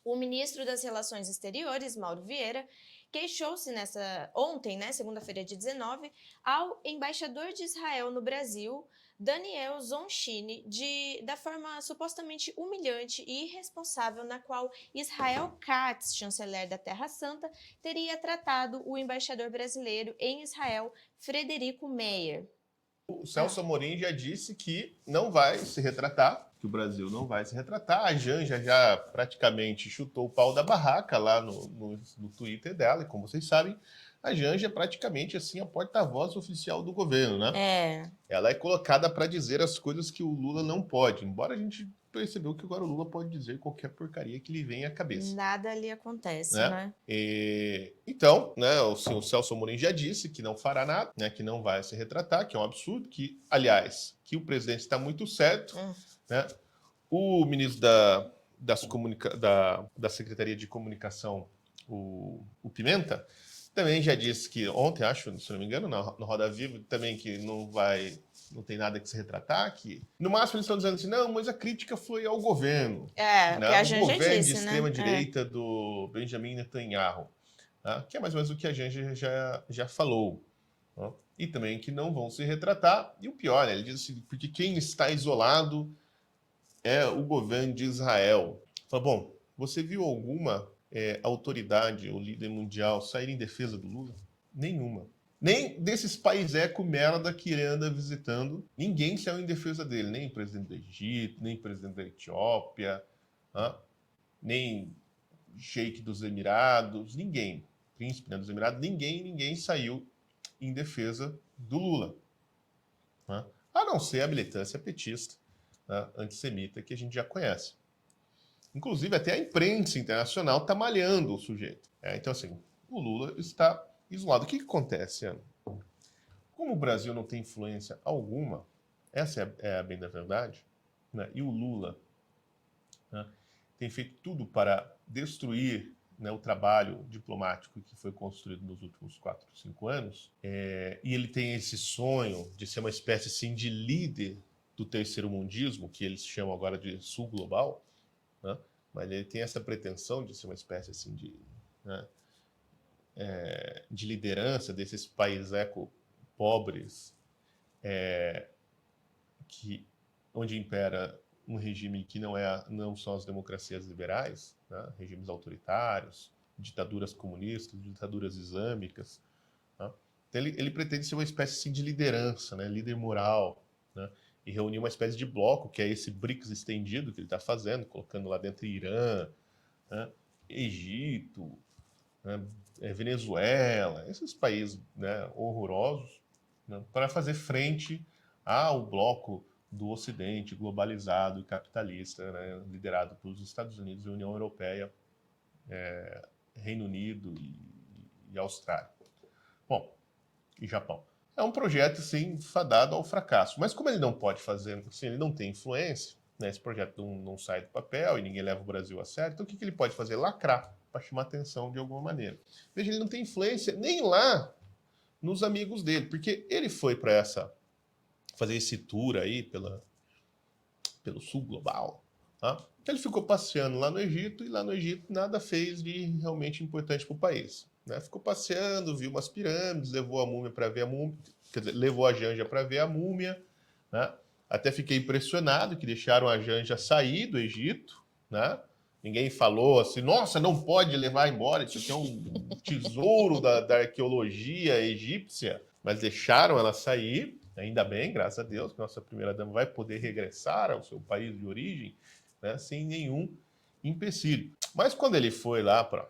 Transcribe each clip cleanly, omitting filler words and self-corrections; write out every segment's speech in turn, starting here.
O ministro das Relações Exteriores, Mauro Vieira, queixou-se ontem, segunda-feira de 19, ao embaixador de Israel no Brasil, Daniel Zonshine, da forma supostamente humilhante e irresponsável na qual Israel Katz, chanceler da Terra Santa, teria tratado o embaixador brasileiro em Israel, Frederico Meyer. O Celso Amorim já disse que não vai se retratar, que o Brasil não vai se retratar. A Janja já praticamente chutou o pau da barraca lá no Twitter dela, e como vocês sabem, a Janja é praticamente assim a porta-voz oficial do governo, né? Ela é colocada para dizer as coisas que o Lula não pode, embora a gente percebeu que agora o Lula pode dizer qualquer porcaria que lhe vem à cabeça. Nada ali acontece, né? Então, né, o Celso Amorim já disse que não fará nada, né, que não vai se retratar, que é um absurdo, que, aliás, que o presidente está muito certo, né? O ministro da Secretaria de Comunicação, o Pimenta, também já disse que ontem, acho, se não me engano, no Roda Viva, também que não tem nada que se retratar, que no máximo eles estão dizendo assim, não, mas a crítica foi ao governo. É, né? que a O Janja governo disse, de extrema-direita do Benjamin Netanyahu, né? Que é mais ou menos o que a Janja já falou. Né? E também que não vão se retratar. E o pior, né? Ele diz assim, porque quem está isolado é o governo de Israel. Fala, bom, você viu alguma autoridade ou líder mundial sair em defesa do Lula? Nenhuma. Nem desses países merda que ele anda visitando, ninguém saiu em defesa dele. Nem o presidente do Egito, nem o presidente da Etiópia, nem Sheik dos Emirados, ninguém. Príncipe, né, dos Emirados, ninguém saiu em defesa do Lula. Né? A não ser a militância petista, né, antissemita, que a gente já conhece. Inclusive, até a imprensa internacional está malhando o sujeito. Então, assim, o Lula está isolado. O que acontece, Ana? Como o Brasil não tem influência alguma, essa é a bem da verdade, né? E o Lula, né, tem feito tudo para destruir, né, o trabalho diplomático que foi construído nos últimos 4, 5 anos, e ele tem esse sonho de ser uma espécie assim, de líder do terceiro mundismo, que eles chamam agora de sul global, né? Mas ele tem essa pretensão de ser uma espécie assim, né, de liderança desses países eco-pobres, onde impera um regime que não são as democracias liberais, né? Regimes autoritários, ditaduras comunistas, ditaduras islâmicas. Né? Então ele pretende ser uma espécie assim, de liderança, né? Líder moral, né? E reunir uma espécie de bloco, que é esse BRICS estendido que ele está fazendo, colocando lá dentro Irã, né? Egito, né? Venezuela, esses países, né, horrorosos, né? Para fazer frente ao bloco do Ocidente globalizado e capitalista, né, liderado pelos Estados Unidos e União Europeia, Reino Unido e Austrália. Bom, e Japão. É um projeto, sim, fadado ao fracasso. Mas como ele não pode fazer, assim, ele não tem influência, né, esse projeto não sai do papel e ninguém leva o Brasil a sério, então o que ele pode fazer? Lacrar, para chamar atenção de alguma maneira. Veja, ele não tem influência nem lá nos amigos dele, porque ele foi para fazer esse tour aí pelo sul global. Tá? Então ele ficou passeando lá no Egito, e lá no Egito nada fez de realmente importante para o país. Né? Ficou passeando, viu umas pirâmides, levou a múmia para ver a múmia, quer dizer, levou a Janja para ver a múmia. Né? Até fiquei impressionado que deixaram a Janja sair do Egito. Né? Ninguém falou assim, nossa, não pode levar embora, isso aqui é um tesouro da arqueologia egípcia. Mas deixaram ela sair, ainda bem, graças a Deus, que nossa primeira-dama vai poder regressar ao seu país de origem, né, sem nenhum empecilho. Mas quando ele foi lá para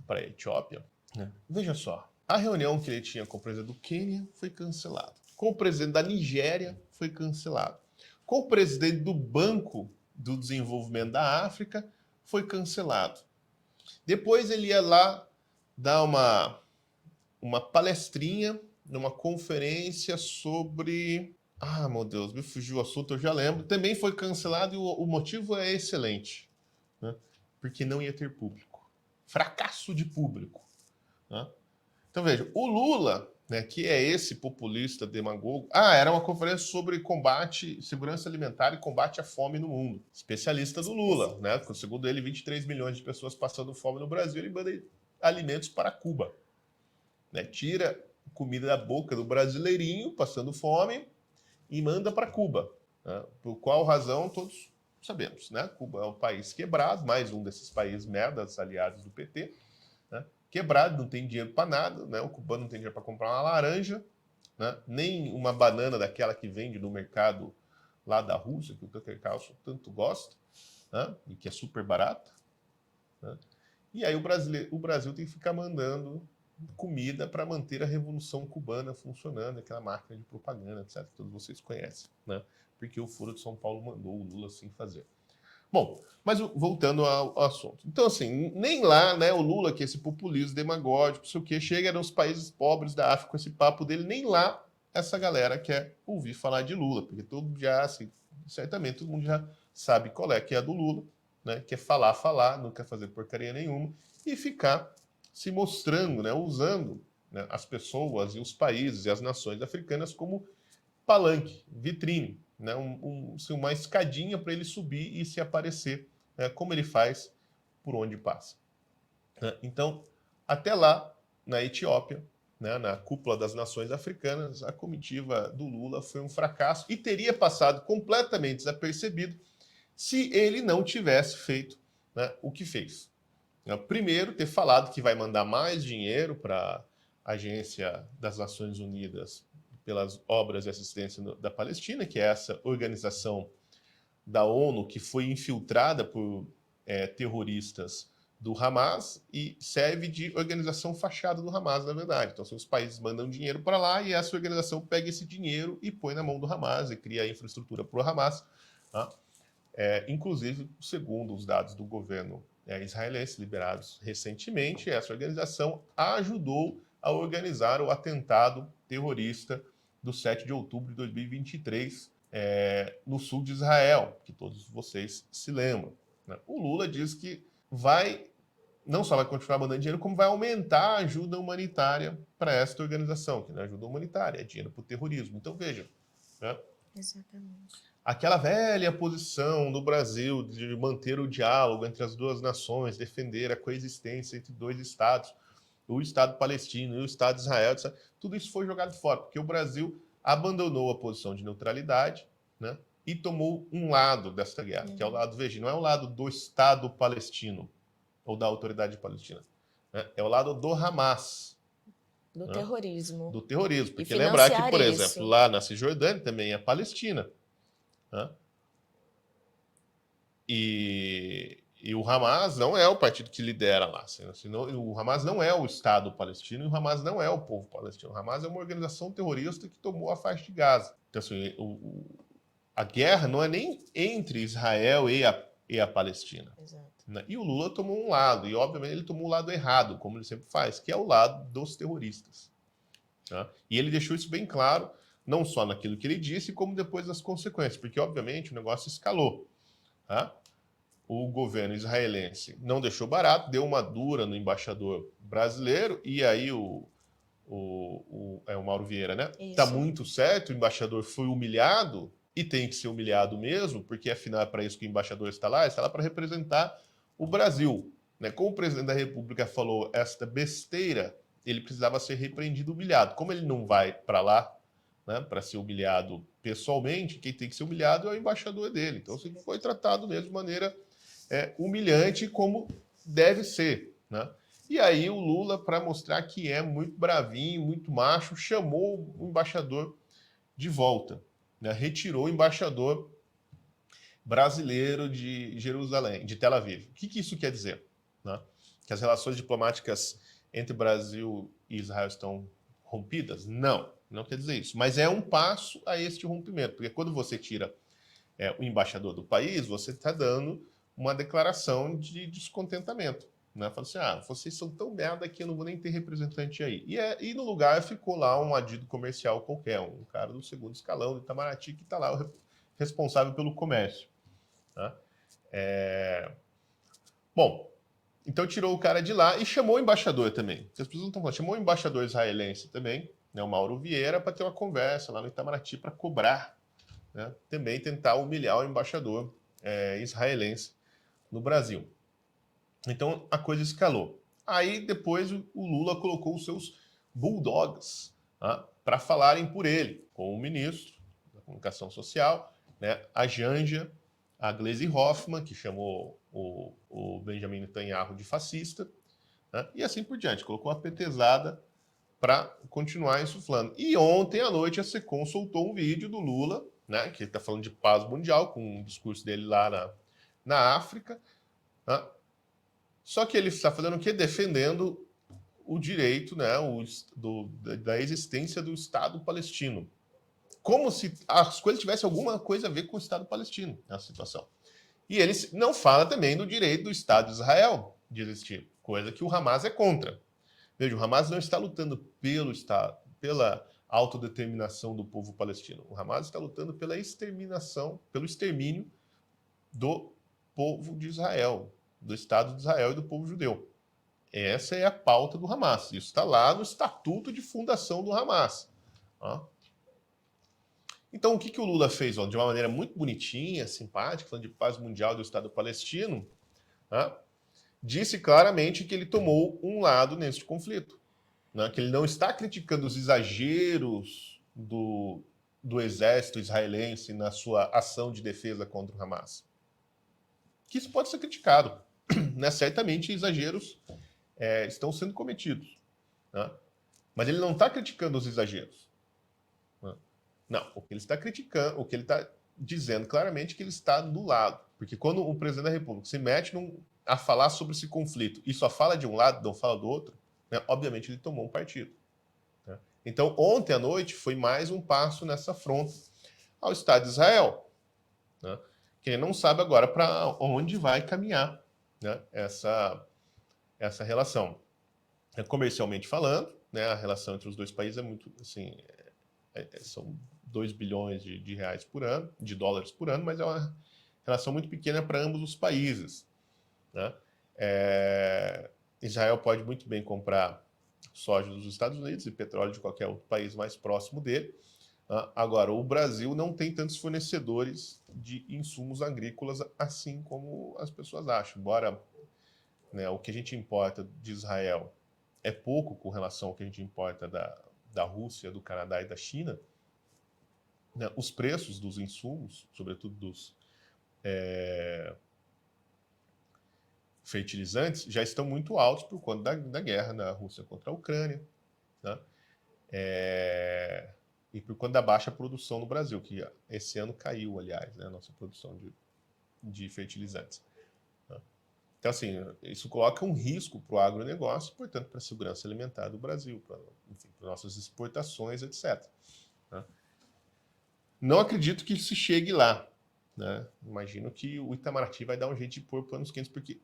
a Etiópia, né, veja só, a reunião que ele tinha com o presidente do Quênia foi cancelada. Com o presidente da Nigéria foi cancelado. Com o presidente do Banco do Desenvolvimento da África foi cancelado. Depois ele ia lá dar uma palestrinha numa conferência sobre... Ah, meu Deus, me fugiu o assunto, eu já lembro. Também foi cancelado e o motivo é excelente. Né? Porque não ia ter público. Fracasso de público. Né? Então, veja, o Lula né, que é esse populista demagogo. Era uma conferência sobre combate, segurança alimentar e combate à fome no mundo. Especialista do Lula, né? Segundo ele, 23 milhões de pessoas passando fome no Brasil, ele manda alimentos para Cuba. Né? Tira comida da boca do brasileirinho passando fome e manda para Cuba. Né? Por qual razão, todos sabemos. Né? Cuba é um país quebrado, mais um desses países merdas aliados do PT, né? Quebrado, não tem dinheiro para nada, né? O cubano não tem dinheiro para comprar uma laranja, né? Nem uma banana daquela que vende no mercado lá da Rússia, que o Tucker Carlson tanto gosta, né? E que é super barata. Né? E aí o Brasil tem que ficar mandando comida para manter a Revolução Cubana funcionando, aquela máquina de propaganda, etc., que todos vocês conhecem, né? Porque o Foro de São Paulo mandou o Lula assim fazer. Bom, mas voltando ao assunto. Então, assim, nem lá, né, o Lula, que é esse populismo demagógico, não sei o quê, chega nos países pobres da África com esse papo dele, nem lá essa galera quer ouvir falar de Lula, porque todo já, assim, certamente todo mundo já sabe qual é que é a do Lula, né, quer falar, não quer fazer porcaria nenhuma, e ficar se mostrando, né, usando, né, as pessoas e os países e as nações africanas como palanque, vitrine, né? Assim, uma escadinha para ele subir e se aparecer, né? Como ele faz por onde passa. Né? Então, até lá, na Etiópia, né, na cúpula das nações africanas, a comitiva do Lula foi um fracasso e teria passado completamente desapercebido se ele não tivesse feito, né, o que fez. Primeiro, ter falado que vai mandar mais dinheiro para a Agência das Nações Unidas pelas obras de assistência da Palestina, que é essa organização da ONU que foi infiltrada por terroristas do Hamas e serve de organização fachada do Hamas, na verdade. Então, os países mandam dinheiro para lá e essa organização pega esse dinheiro e põe na mão do Hamas e cria a infraestrutura para o Hamas. Tá? Inclusive, segundo os dados do governo israelense liberados recentemente, essa organização ajudou a organizar o atentado terrorista do 7 de outubro de 2023 no sul de Israel, que todos vocês se lembram. Né? O Lula diz que não só vai continuar mandando dinheiro, como vai aumentar a ajuda humanitária para esta organização, que não é ajuda humanitária, é dinheiro para o terrorismo. Então, vejam, né? Exatamente. Aquela velha posição do Brasil de manter o diálogo entre as duas nações, defender a coexistência entre dois estados, o Estado palestino e o Estado de Israel, etc. Tudo isso foi jogado fora, porque o Brasil abandonou a posição de neutralidade, né, e tomou um lado dessa guerra, que é o lado, veja, não é o lado do Estado palestino ou da autoridade palestina, né, é o lado do Hamas. Do terrorismo. Do terrorismo, porque E lembrar que, por isso. exemplo, lá na Cisjordânia também é Palestina. Né? E o Hamas não é o partido que lidera lá. O Hamas não é o Estado palestino e o Hamas não é o povo palestino. O Hamas é uma organização terrorista que tomou a faixa de Gaza. Então, assim, a guerra não é nem entre Israel e a Palestina. Exato. Né? E o Lula tomou um lado, e obviamente ele tomou o lado errado, como ele sempre faz, que é o lado dos terroristas. Tá? E ele deixou isso bem claro, não só naquilo que ele disse, como depois das consequências, porque obviamente o negócio escalou. Tá? O governo israelense não deixou barato, deu uma dura no embaixador brasileiro, e aí o Mauro Vieira, né? Tá muito certo, o embaixador foi humilhado, e tem que ser humilhado mesmo, porque afinal é para isso que o embaixador está lá para representar o Brasil. Né? Como o presidente da República falou esta besteira, ele precisava ser repreendido, humilhado. Como ele não vai para lá, né, para ser humilhado pessoalmente, quem tem que ser humilhado é o embaixador dele. Então, assim, foi tratado mesmo de maneira humilhante, como deve ser. Né? E aí o Lula, para mostrar que é muito bravinho, muito macho, chamou o embaixador de volta. Né? Retirou o embaixador brasileiro de Jerusalém, de Tel Aviv. O que isso quer dizer? Né? Que as relações diplomáticas entre Brasil e Israel estão rompidas? Não quer dizer isso. Mas é um passo a este rompimento, porque quando você tira o embaixador do país, você está dando uma declaração de descontentamento. Né? Fala assim, vocês são tão merda que eu não vou nem ter representante aí. E no lugar ficou lá um adido comercial qualquer, um cara do segundo escalão de Itamaraty que está lá, o responsável pelo comércio. Tá? Bom, então tirou o cara de lá e chamou o embaixador também. As pessoas não estão falando, chamou o embaixador israelense também, né, o Mauro Vieira, para ter uma conversa lá no Itamaraty para cobrar, né, também tentar humilhar o embaixador israelense no Brasil. Então a coisa escalou. Aí depois o Lula colocou os seus bulldogs, tá, para falarem por ele, com o ministro da Comunicação Social, né, a Janja, a Gleisi Hoffmann, que chamou o Benjamin Netanyahu de fascista, né, e assim por diante. Colocou uma petezada para continuar insuflando. E ontem à noite a SECOM soltou um vídeo do Lula, né, que ele está falando de paz mundial, com um discurso dele lá na África, né. Só que ele está fazendo o quê? Defendendo o direito, né, da existência do Estado palestino. Como se as coisas tivessem alguma coisa a ver com o Estado palestino, nessa situação. E ele não fala também do direito do Estado de Israel de existir, coisa que o Hamas é contra. Veja, o Hamas não está lutando pelo Estado, pela autodeterminação do povo palestino. O Hamas está lutando pela exterminação, pelo extermínio do povo de Israel, do Estado de Israel e do povo judeu. Essa é a pauta do Hamas. Isso está lá no Estatuto de Fundação do Hamas. Então, o que o Lula fez? De uma maneira muito bonitinha, simpática, falando de paz mundial do Estado palestino, disse claramente que ele tomou um lado neste conflito. Que ele não está criticando os exageros do exército israelense na sua ação de defesa contra o Hamas. Que isso pode ser criticado. Certamente exageros estão sendo cometidos. Mas ele não está criticando os exageros. Não, o que ele está criticando, o que ele está dizendo claramente é que ele está do lado. Porque quando o presidente da República se mete a falar sobre esse conflito e só fala de um lado, não fala do outro, né, obviamente ele tomou um partido. Né? Então, ontem à noite foi mais um passo nessa afronta ao Estado de Israel. Né? Que ele não sabe agora para onde vai caminhar, né, essa relação. Comercialmente falando, né, a relação entre os dois países é muito, assim, são 2 bilhões de reais por ano, de dólares por ano, mas é uma relação muito pequena para ambos os países. Né? Israel pode muito bem comprar soja dos Estados Unidos e petróleo de qualquer outro país mais próximo dele. Agora, o Brasil não tem tantos fornecedores de insumos agrícolas assim como as pessoas acham. Embora, né, o que a gente importa de Israel é pouco com relação ao que a gente importa da Rússia, do Canadá e da China, né, os preços dos insumos, sobretudo dos fertilizantes, já estão muito altos por conta da guerra da Rússia contra a Ucrânia, né? E por conta da baixa produção no Brasil, que esse ano caiu, aliás, né, a nossa produção de fertilizantes. Né? Então, assim, isso coloca um risco para o agronegócio, portanto, para a segurança alimentar do Brasil, para nossas exportações, etc. Né? Não acredito que se chegue lá. Né? Imagino que o Itamaraty vai dar um jeito de pôr panos quentes, porque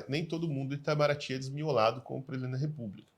nem todo mundo do Itamaraty é desmiolado como presidente da República.